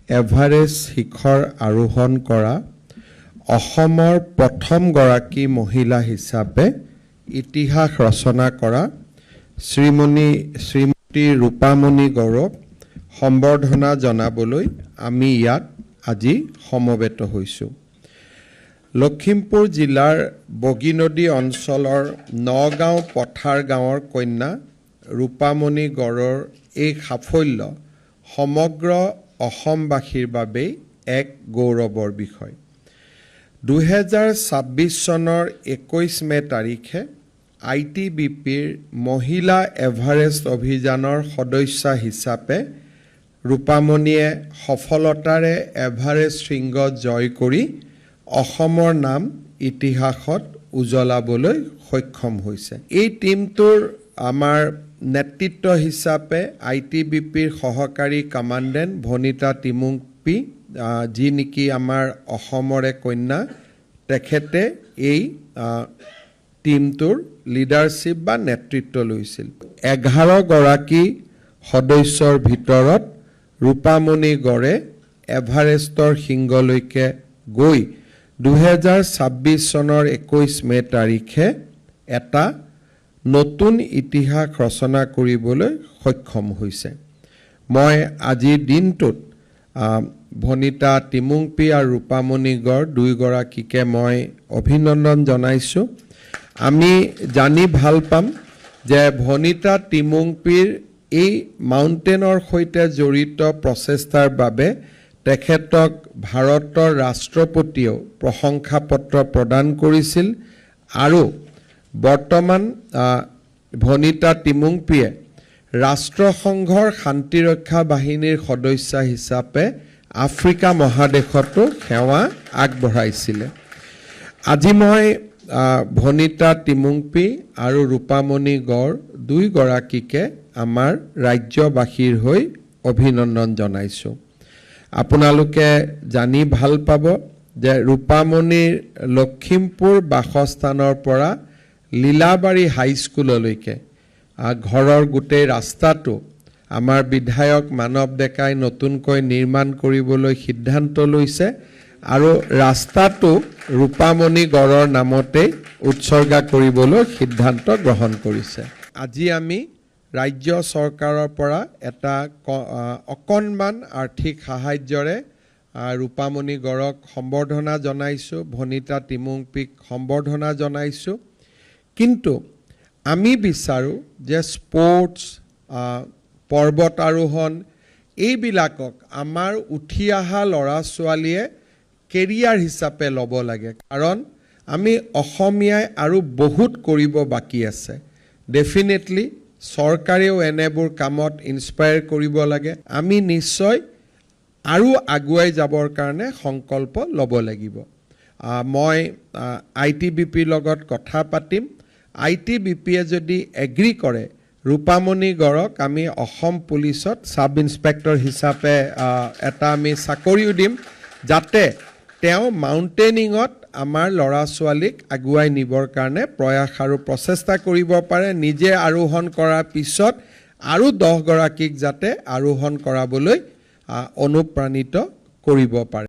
Everest শিখৰ আৰোহণ কৰা অসমৰ প্ৰথমগৰাকী মহিলা হিচাপে ইতিহাস ৰচনা কৰা শ্ৰীমতী ৰূপামণি গৌৰক সম্বৰ্ধনা জনাবলৈ আমি ইয়াত আজি সমবেত হৈছোঁ। লখিমপুৰ জিলাৰ বগীনদী অঞ্চলৰ নগাঁও পথাৰ গাঁৱৰ কন্যা ৰূপামণি গড়ৰ এই সাফল্য সমগ্ৰ অসমবাসীৰ বাবে এক গৌৰৱৰ বিষয়। 2026 চনৰ 21 মে তাৰিখে ITBPৰ মহিলা এভাৰেষ্ট অভিযানৰ সদস্য হিচাপে ৰূপামণিয়ে সফলতাৰে এভাৰেষ্ট শৃংগ জয় কৰি অসমৰ নাম ইতিহাসত উজ্বলাবলৈ সক্ষম হৈছে। এই টিমটোৰ আমাৰ নেতৃত্ব হিচাপে ITBPৰ সহকাৰী কমাণ্ডেণ্ট ভনিতা টিমুংপি, যি নেকি আমাৰ অসমৰে কন্যা, তেখেতে এই টিমটোৰ লিডাৰশ্বিপ বা নেতৃত্ব লৈছিল। 11 গৰাকী সদস্যৰ ভিতৰত ৰূপামণি গড়ে এভাৰেষ্টৰ শৃংগলৈকে গৈ 2026 চনৰ 21 মে তাৰিখে এটা নতুন ইতিহাস ৰচনা কৰিবলৈ সক্ষম হৈছে। মই আজিৰ দিনটোত ভনিতা টিমুংপি আৰু ৰূপামণি গড় দুয়োগৰাকীকে মই অভিনন্দন জনাইছোঁ। আমি জানি ভাল পাম যে ভনিতা টিমুংপিৰ এই মাউণ্টেইনৰ সৈতে জড়িত প্ৰচেষ্টাৰ বাবে তেখেতক ভাৰতৰ ৰাষ্ট্ৰপতিয়েও প্ৰশংসা পত্ৰ প্ৰদান কৰিছিল আৰু বৰ্তমান ভনিতা টিমুংপিয়ে ৰাষ্ট্ৰসংঘৰ শান্তিৰক্ষা বাহিনীৰ সদস্য হিচাপে আফ্ৰিকা মহাদেশতো সেৱা আগবঢ়াইছিলে। আজি মই ভনিতা টিমুংপি আৰু ৰূপামণি গড় দুয়োগৰাকীকে আমাৰ ৰাজ্যবাসীৰ হৈ অভিনন্দন জনাইছোঁ। আপোনালোকে জানি ভাল পাব যে ৰূপামণিৰ লখিমপুৰ বাসস্থানৰ পৰা লীলাবাৰী হাইস্কুললৈকে ঘৰৰ গোটেই ৰাস্তাটো আমাৰ বিধায়ক মানৱ ডেকাই নতুনকৈ নিৰ্মাণ কৰিবলৈ সিদ্ধান্ত লৈছে আৰু ৰাস্তাটো ৰূপামণি গড়ৰ নামতেই উৎসৰ্গা কৰিবলৈ সিদ্ধান্ত গ্ৰহণ কৰিছে। আজি আমি ৰাজ্য চৰকাৰৰ পৰা এটা অকণমান আৰ্থিক সাহায্যৰে ৰূপামণি গড়ক সম্বৰ্ধনা জনাইছোঁ, ভনিতা টিমুংপিক সম্বৰ্ধনা জনাইছোঁ। কিন্তু আমি বিচাৰোঁ যে স্পৰ্টছ, পৰ্বত আৰোহণ এইবিলাকক আমাৰ উঠি অহা ল'ৰা ছোৱালীয়ে কেৰিয়াৰ হিচাপে ল'ব লাগে, কাৰণ আমি অসমীয়াই আৰু বহুত কৰিব বাকী আছে। ডেফিনেটলি চৰকাৰেও এনেবোৰ কামত ইনস্পায়াৰ কৰিব লাগে। আমি নিশ্চয় আৰু আগুৱাই যাবৰ কাৰণে সংকল্প ল'ব লাগিব। মই ITBPৰ লগত কথা পাতিম। ITBPয়ে যদি এগ্ৰী কৰে ৰূপামণি গড়ক আমি অসম পুলিচত ছাব ইন্সপেক্টৰ হিচাপে এটা আমি চাকৰিও দিম, যাতে তেওঁ মাউণ্টেইনিঙত আমাৰ ল'ৰা ছোৱালীক আগুৱাই নিবৰ কাৰণে প্ৰয়াস আৰু প্ৰচেষ্টা কৰিব পাৰে। নিজে আৰোহণ কৰাৰ পিছত আৰু 10 গৰাকীক যাতে আৰোহণ কৰাবলৈ অনুপ্ৰাণিত কৰিব পাৰে।